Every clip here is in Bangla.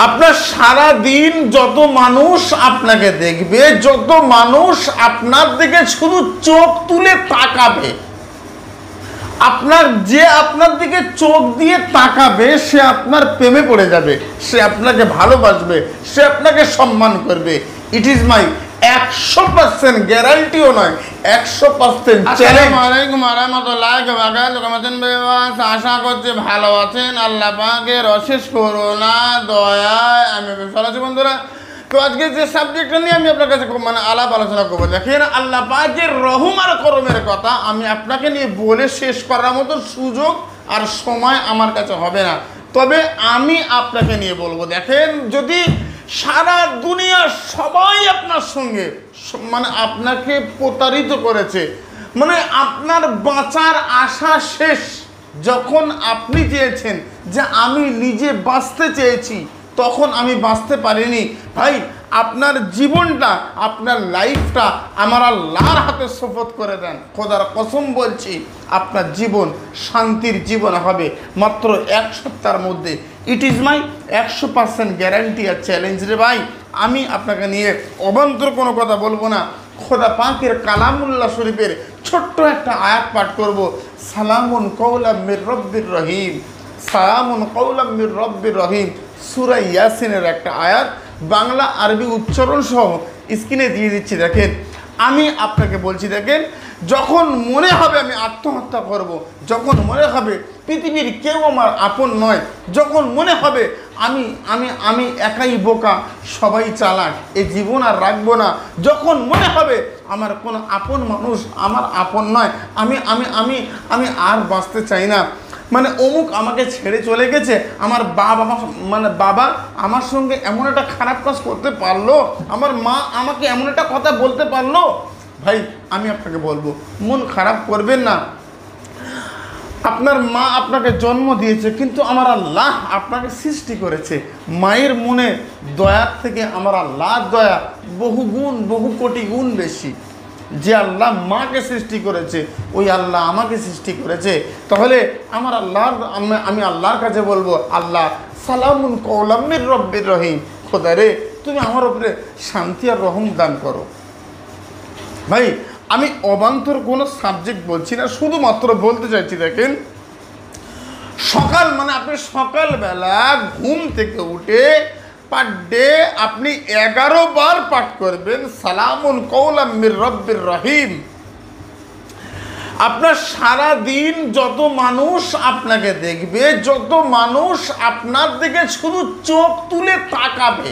আপনার সারা দিন যত মানুষ আপনাকে দেখবে, যত মানুষ আপনার দিকে শুধু চোখ তুলে তাকাবে, আপনার দিকে চোখ দিয়ে তাকাবে, সে আপনার প্রেমে পড়ে যাবে, সে আপনাকে ভালোবাসবে, সে আপনাকে সম্মান করবে। ইট ইজ মাই 100% গ্যারান্টিও নয়, 100% চ্যালেঞ্জ। আসসালামু আলাইকুম ওয়া রাহমাতুল্লাহি। আশা করছি ভালো আছেন। আল্লাহ পাকের অশেষ করুণা দয়ায় আমি ভালো আছি বন্ধুরা। তো আজকে যে সাবজেক্টটা নিয়ে আমি আপনার কাছে আলাপ আলোচনা করবো, দেখেন আল্লাহ পাকের রহম আর করমের কথা আমি আপনাকে নিয়ে বলে শেষ করার মতো সুযোগ আর সময় আমার কাছে হবে না। তবে আমি আপনাকে নিয়ে বলবো, দেখেন যদি সারা দুনিয়া সবাই আপনার সঙ্গে আপনাকে প্রতারিত করেছে, আপনার বাঁচার আশা শেষ, যখন আপনি চেয়েছেন যে আমি নিজে বাঁচতে চেয়েছি, তখন আমি বাঁচতে পারিনি। ভাই, আপনার জীবনটা, আপনার লাইফটা আমার আল্লাহর হাতে সুপুর্দ করে দেন। খোদার কসম বলছি, আপনার জীবন শান্তির জীবন হবে মাত্র 1 সপ্তাহের মধ্যে। ইট ইজ মাই 100% গ্যারান্টি আর চ্যালেঞ্জ রে ভাই। আমি আপনাকে নিয়ে অবান্তর কোনো কথা বলবো না। খোদা পাকের কালামুল্লাহ শরীফের ছোট্ট একটা আয়াত পাঠ করব। সালামুন কওলাম মির রব্বির রহিম, সালামুন কওলাম মির রব্বির রহিম, সূরা ইয়াসিনের একটা আয়াত, বাংলা আরবি উচ্চারণ সহ স্ক্রিনে দিয়ে দিচ্ছি। দেখেন, আমি আপনাকে বলছি, দেখেন যখন মনে হবে আমি আত্মহত্যা করব, যখন মনে হবে পৃথিবীর কেউ আমার আপন নয়, যখন মনে হবে আমি আমি আমি একাই বোকা, সবাই চালাক, এই জীবন আর রাখবো না, যখন মনে হবে আমার কোনো আপন মানুষ আমার আপন নয়, আমি আমি আমি আমি আর বাঁচতে চাই না, অমুক আমাকে ছেড়ে চলে গেছে, আমার বাবা আমার সঙ্গে এমন একটা খারাপ কাজ করতে পারলো, আমার মা আমাকে এমন একটা কথা বলতে পারলো। ভাই, আমি আপনাকে বলবো, মন খারাপ করবেন না। আপনার মা আপনাকে জন্ম দিয়েছে, কিন্তু আমার আল্লাহ আপনাকে সৃষ্টি করেছে। মায়ের মনে দয়ার থেকে আমার আল্লাহর দয়া বহু গুণ, বহু কোটি গুণ বেশি। যে আল্লাহ মাকে সৃষ্টি করেছে, ওই আল্লাহ আমাকে সৃষ্টি করেছে। তাহলে আমার আমি আল্লাহর কাছে বলবো, আল্লাহ সালামুন কওলাম মির রব্বির রহিম, খোদা রে তুমি আমার উপরে শান্তি আর রহম দান করো। ভাই, আমি অবান্তর কোনো সাবজেক্ট বলছি না, শুধুমাত্র বলতে চাইছি, দেখেন সকাল আপনি সকালবেলা ঘুম থেকে উঠে পার ডে আপনি 11 বার পাঠ করবেন সালামুন কওলাম মির রব্বির রহিম। আপনার সারা দিন যত মানুষ আপনাকে দেখবে, যত মানুষ আপনার দিকে শুধু চোখ তুলে তাকাবে,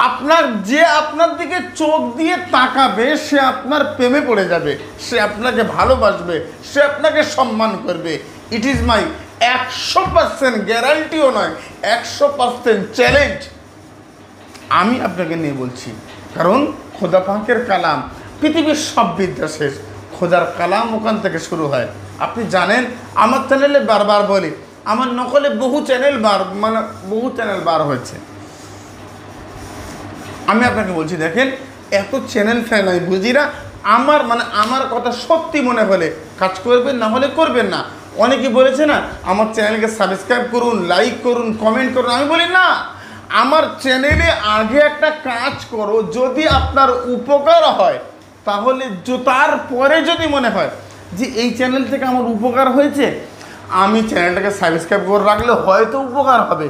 আপনার দিকে চোখ দিয়ে তাকাবে, সে আপনার প্রেমে পড়ে যাবে, সে আপনাকে ভালোবাসবে, সে আপনাকে সম্মান করবে। ইট ইজ মাই 100% গ্যারান্টিও নয়, 100% চ্যালেঞ্জ। আমি আপনাকে নিয়ে বলছি, কারণ খোদা পাকের কালাম, পৃথিবীর সব বিদ্যা শেষ, খোদার কালাম ওখান থেকে শুরু হয়। আপনি জানেন, আমার চ্যানেলে বারবার বলি, আমার নকলে বহু চ্যানেল বার হয়েছে। আমি আপনাকে বলছি, দেখেন এত চ্যানেল ফ্যান আমি বুঝি না। আমার কথা সত্যি মনে হলে কাজ করবেন, না হলে করবেন না। অনেকে বলেছে না আমার চ্যানেলকে সাবস্ক্রাইব করুন, লাইক করুন, কমেন্ট করুন। আমি বলি না, আমার চ্যানেলে আগে একটা কাজ করো, যদি আপনার উপকার হয় তাহলে তারপরে যদি মনে হয় যে এই চ্যানেল থেকে আমার উপকার হয়েছে, আমি চ্যানেলটাকে সাবস্ক্রাইব করে রাখলে হয়তো উপকার হবে,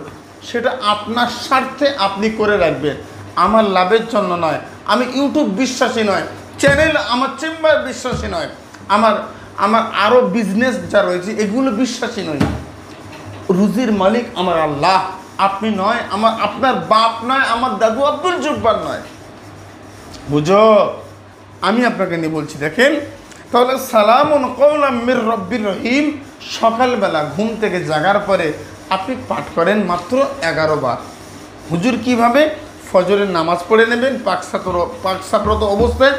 সেটা আপনার স্বার্থে আপনি করে রাখবেন, আমার লাভের জন্য নয়। আমি ইউটিউব বিশ্বাসী নয়, চ্যানেল আমার চেম্বার বিশ্বাসী নয়, আমার আরও বিজনেস যা রয়েছে এগুলো বিশ্বাসী নয়। রুজির মালিক আমার আল্লাহ, আপনি নয়, আপনার বাপ নয়, আমার দাদু আব্দুল জব্বার নয়, বুঝো? আমি আপনাকে নিয়ে বলছি, দেখেন তাহলে সালামুন কওলাম মির রব্বির রহিম সকালবেলা ঘুম থেকে জাগার পরে আপনি পাঠ করেন মাত্র 11 বার। হুজুর কিভাবে? ফজরের নামাজ পড়ে নেবেন, পাকসাপ্রত অবস্থায়,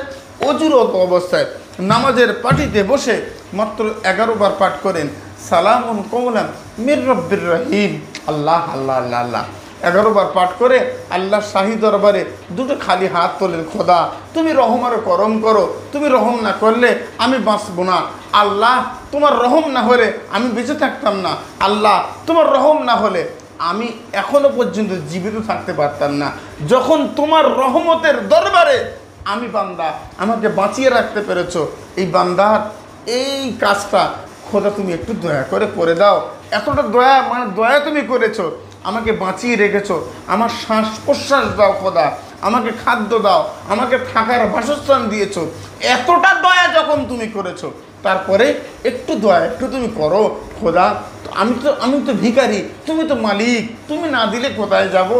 অজুরত অবস্থায় নামাজের পাটিতে বসে মাত্র 11 বার পাঠ করেন সালামুন কওলাম মির রব্বির রহিম। আল্লাহ আল্লাহ আল্লাহ আল্লাহ 11 বার পাঠ করে আল্লাহ শাহী দরবারে দুটো খালি হাত তোলেন, খোদা তুমি রহম আর করম করো, তুমি রহম না করলে আমি বাঁচবো না। আল্লাহ তোমার রহম না হলে আমি বেঁচে থাকতাম না। আল্লাহ তোমার রহম না হলে আমি এখনো পর্যন্ত জীবিত থাকতে পারতাম না। যখন তোমার রহমতের দরবারে আমি বান্দা, আমাকে বাঁচিয়ে রাখতে পেরেছো, এই বান্দার এই কাজটা খোদা তুমি একটু দয়া করে দাও। এতটা দয়া, মানে দয়া তুমি করেছো, আমাকে বাঁচিয়ে রেখেছো, আমার শ্বাস প্রশ্বাস দাও খোদা, আমাকে খাদ্য দাও, আমাকে থাকার বাসস্থান দিয়েছো। এতটা দয়া যখন তুমি করেছো, তারপরে একটু দয়া একটু তুমি করো খোদা। আমি তো ভিখারি, তুমি তো মালিক, তুমি না দিলে কোথায় যাব?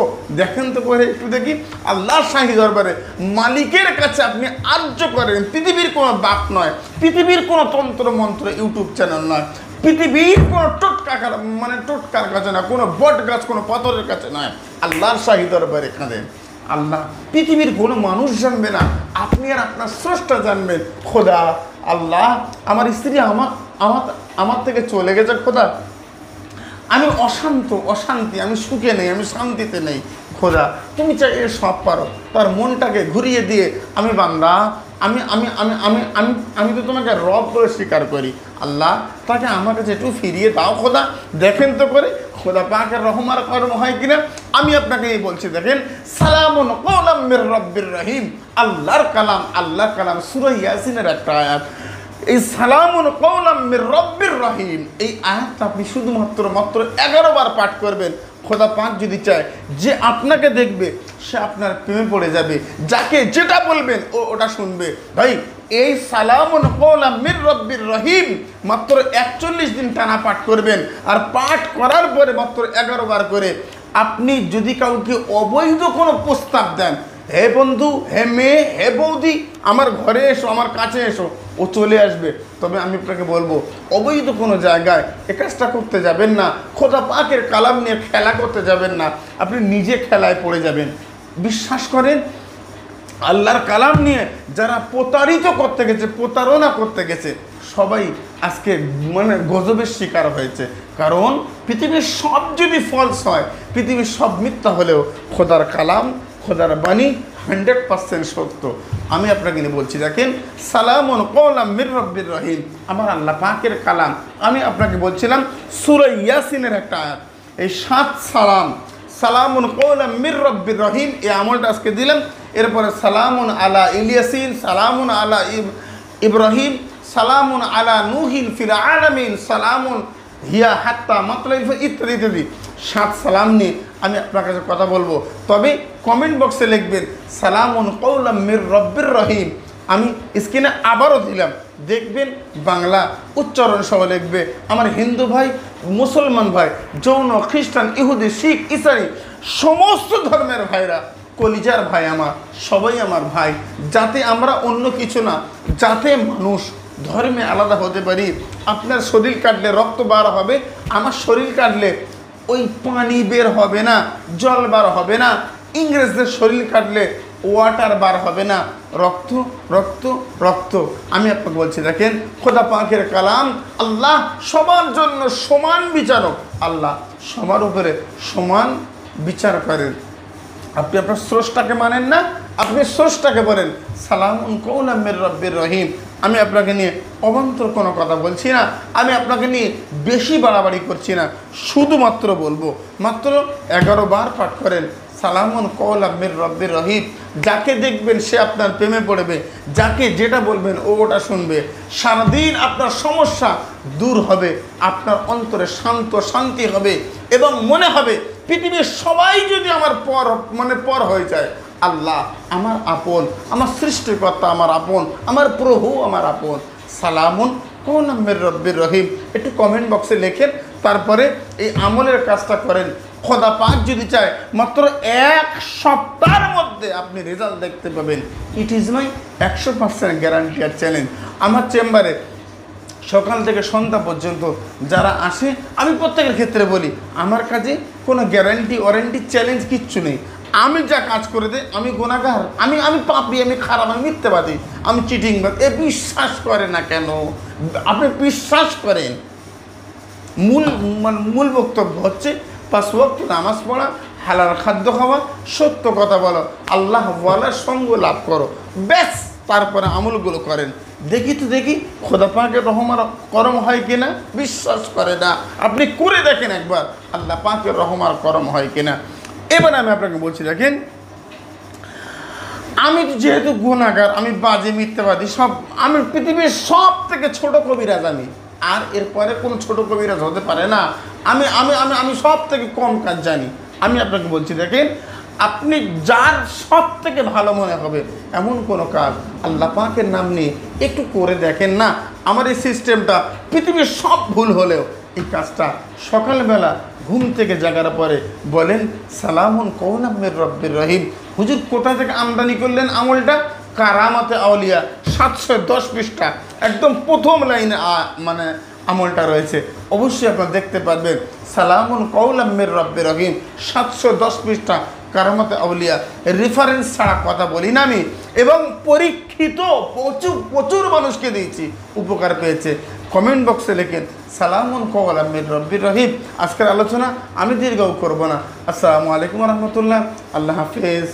দেখেন তো করে একটু দেখি আল্লাহর শাহী দরবারে মালিকের কাছে আপনি আর্য করেন। পৃথিবীর কোনো বাক নয়, পৃথিবীর কোনো তন্ত্র মন্ত্র ইউটিউব চ্যানেল নয়, পৃথিবীর কোনো টোটকার কাছে না, কোনো বট গাছ, কোনো পাথরের কাছে নয়, আল্লাহর শাহী দরবারে কাঁদেন। আল্লাহ, পৃথিবীর কোনো মানুষ জানবে না, আপনি আর আপনার স্রষ্টা জানবেন। খোদা আল্লাহ, আমার স্ত্রী আমার থেকে চলে গেছে খোদা, আমি অশান্তি, আমি সুখে নেই, আমি শান্তিতে নেই। খোদা তুমি চাইলে সব পারো, তার মনটাকে ঘুরিয়ে দিয়ে আমি বান্দা, আমি আমি আমি আমি আমি আমি তো তোমাকে রব বলে স্বীকার করি। আল্লাহ, তাকে আমার কাছে একটু ফিরিয়ে দাও খোদা। দেখেন তো করে খোদা পাকের রহমার কর্ম হয় কিনা। আমি আপনাকে এই বলছি, দেখেন, সালামুন কওলাম মির রব্বির রহিম, আল্লাহর কালাম সূরা ইয়াসিনের একটা আয়াত। এই সালামুন কওলাম মির রব্বির রহিম, এই আয়াতটা আপনি শুধুমাত্র 11 বার পাঠ করবেন। খোদা পাক যদি চায় যে আপনাকে দেখবে, সে আপনার প্রেমে পড়ে যাবে। যাকে যেটা বলবেন ওটা শুনবে। ভাই, এই সালামুন কওলাম মির রব্বির রহিম মাত্র 41 দিন টানা পাঠ করবেন। আর পাঠ করার পরে মাত্র 11 বার করে আপনি যদি কাউকে অবৈধ কোনো প্রস্তাব দেন, হে বন্ধু, হে মেয়ে, হে বৌদি, আমার ঘরে এসো, আমার কাছে এসো, ও চলে আসবে। তবে আমি আপনাকে বলবো, অবৈধ কোনো জায়গায় এ কাজটা করতে যাবেন না। খোদা পাকের কালাম নিয়ে খেলা করতে যাবেন না, আপনি নিজে খেলায় পড়ে যাবেন। বিশ্বাস করেন, আল্লাহর কালাম নিয়ে যারা প্রতারিত করতে গেছে, প্রতারণা করতে গেছে, সবাই আজকে গজবের শিকার হয়েছে। কারণ পৃথিবীর সব যদি ফলস হয়, পৃথিবীর সব মিথ্যা হলেও খোদার কালাম, খোদার বাণী 100% সত্য। আমি আপনাকে নিয়ে বলছি, দেখেন, সালামুন কওলাম মির রব্বির রহিম, আমার আল্লাহ পাকের কালাম। আমি আপনাকে বলছিলাম সূরা ইয়াসিনের একটা আয়াত, এই 7 সালামুন কওলাম মির রব্বির রহিম, এই আমলটা আজকে দিলাম। এরপরে সালামুন আলা ইলিয়াসিন, সালামুন আলা ইব্রাহিম, সালামুন আলা নূহিন ফিল আলামিন, সালামুন হিয়া হাত্তা মাতলাইল ইত্যাদি ইত্যাদি 7 সালাম নিয়ে আমি আপনার কাছে কথা বলবো। তবে কমেন্ট বক্সে লিখবেন সালামুন কওলাম মির রব্বির রহিম। আমি স্ক্রিনে আবারও দিলাম, দেখবেন বাংলা উচ্চারণ সহ লিখবে। আমার হিন্দু ভাই, মুসলমান ভাই, জৈন, খ্রিস্টান, ইহুদি, শিখ, ইসাই, সমস্ত ধর্মের ভাইরা, কলিজার ভাই আমার, সবাই আমার ভাই। যাতে আমরা অন্য কিছু না, যাতে মানুষ ধর্মে আলাদা হতে পারি। আপনার শরীর কাটলে রক্ত বার হবে, আমার শরীর কাটলে ওই পানি বের হবে না, জল বার হবে না। ইংরেজদের শরীর কাটলে ওয়াটার বার হবে না, রক্ত রক্ত রক্ত। আমি আপনাকে বলছি, দেখেন, খোদা পাকের কালাম, আল্লাহ সবার জন্য সমান বিচারক, আল্লাহ সবার উপরে সমান বিচার করেন। আপনি আপনার স্রষ্টাকে মানেন না, আপনি স্রষ্টাকে বলেন সালামুন কওলাম মির রব্বির রহিম। আমি আপনাকে নিয়ে অবান্তর কোনো কথা বলছি না, আমি আপনাকে নিয়ে বেশি বাড়াবাড়ি করছি না, শুধুমাত্র বলবো মাত্র 11 বার পাঠ করেন সালামুন কওলাম মির রব্বির রহিম। যাকে দেখবেন সে আপনার প্রেমে পড়বে, যাকে যেটা বলবেন ওটা শুনবে। সারাদিন আপনার সমস্যা দূর হবে, আপনার অন্তরে শান্তি হবে এবং মনে হবে পৃথিবীর সবাই যদি আমার পর হয়ে যায়, আল্লাহ আমার আপন, আমার সৃষ্টিকর্তা আমার আপন, আমার প্রভু আমার আপন। সালামুন কওলাম মির রব্বির রহিম একটু কমেন্ট বক্সে লেখেন, তারপরে এই আমলের কাজটা করেন। খোদা পাক যদি চায় মাত্র 1 সপ্তাহের মধ্যে আপনি রেজাল্ট দেখতে পাবেন। ইট ইজ মাই 100% গ্যারান্টি আর চ্যালেঞ্জ। আমার চেম্বারে সকাল থেকে সন্ধ্যা পর্যন্ত যারা আসে, আমি প্রত্যেকের ক্ষেত্রে বলি, আমার কাছে কোনো গ্যারান্টি, ওয়ারেন্টি, চ্যালেঞ্জ কিচ্ছু নেই। আমি যা কাজ করে দেয়, আমি গুনাহগার, আমি পাপী, আমি খারাপ, আমি মিথ্যাবাদী, আমি চিটিংবাজ। বিশ্বাস করে না কেন? আপনি বিশ্বাস করেন। মূল বক্তব্য হচ্ছে 5 ওয়াক্ত নামাজ পড়া, হালাল খাদ্য খাওয়া, সত্য কথা বলো, আল্লাহ ওয়ালার সঙ্গ লাভ করো, ব্যাস। তারপরে আমলগুলো করেন। দেখি তো দেখি খোদা পাকের রহমার করম হয় কিনা। বিশ্বাস করে না, আপনি করে দেখেন একবার আল্লাহ পাকের রহমার করম হয় কিনা। এবার আমি আপনাকে বলছি, দেখেন আমি যেহেতু গুনাহগার, আমি বাজে মিথ্যাবাদী, সব আমি পৃথিবীর সব থেকে ছোট কবিরাজ আমি, আর এরপরে কোনো ছোট কবিরাজ হতে পারে না। আমি আমি আমি আমি সব থেকে কম কাজ জানি। আমি আপনাকে বলছি, দেখেন আপনি যার সব থেকে ভালো মনে হবে এমন কোনো কাজ আল্লাহ পাকের নাম নিয়ে একটু করে দেখেন না। আমার এই সিস্টেমটা পৃথিবীর সব ভুল হলেও এই কাজটা সকালবেলা ঘুম থেকে জাগার পরে বলেন সালামুন কওলাম মির রব্বির রহিম। হুজুর কোথা থেকে আমদানি করলেন আমলটা? কারামাতে আউলিয়া 710 পৃষ্ঠা, একদম প্রথম লাইনে মানে আমলটা রয়েছে। অবশ্যই আপনারা দেখতে পারবেন সালামুন কওলাম মির রব্বির রহিম 710 পৃষ্ঠা কারামাতে আউলিয়া। রেফারেন্স ছাড়া কথা বলি না আমি, এবং পরীক্ষিত প্রচুর প্রচুর মানুষকে দিয়েছি, উপকার পেয়েছে। কমেন্ট বক্সে লেখেন সালামুন কওলাম মির রব্বির রহিম। আজকের আলোচনা আমি দীর্ঘ করব না। আসসালামু আলাইকুম রহমতুল্লাহ। আল্লাহ হাফেজ।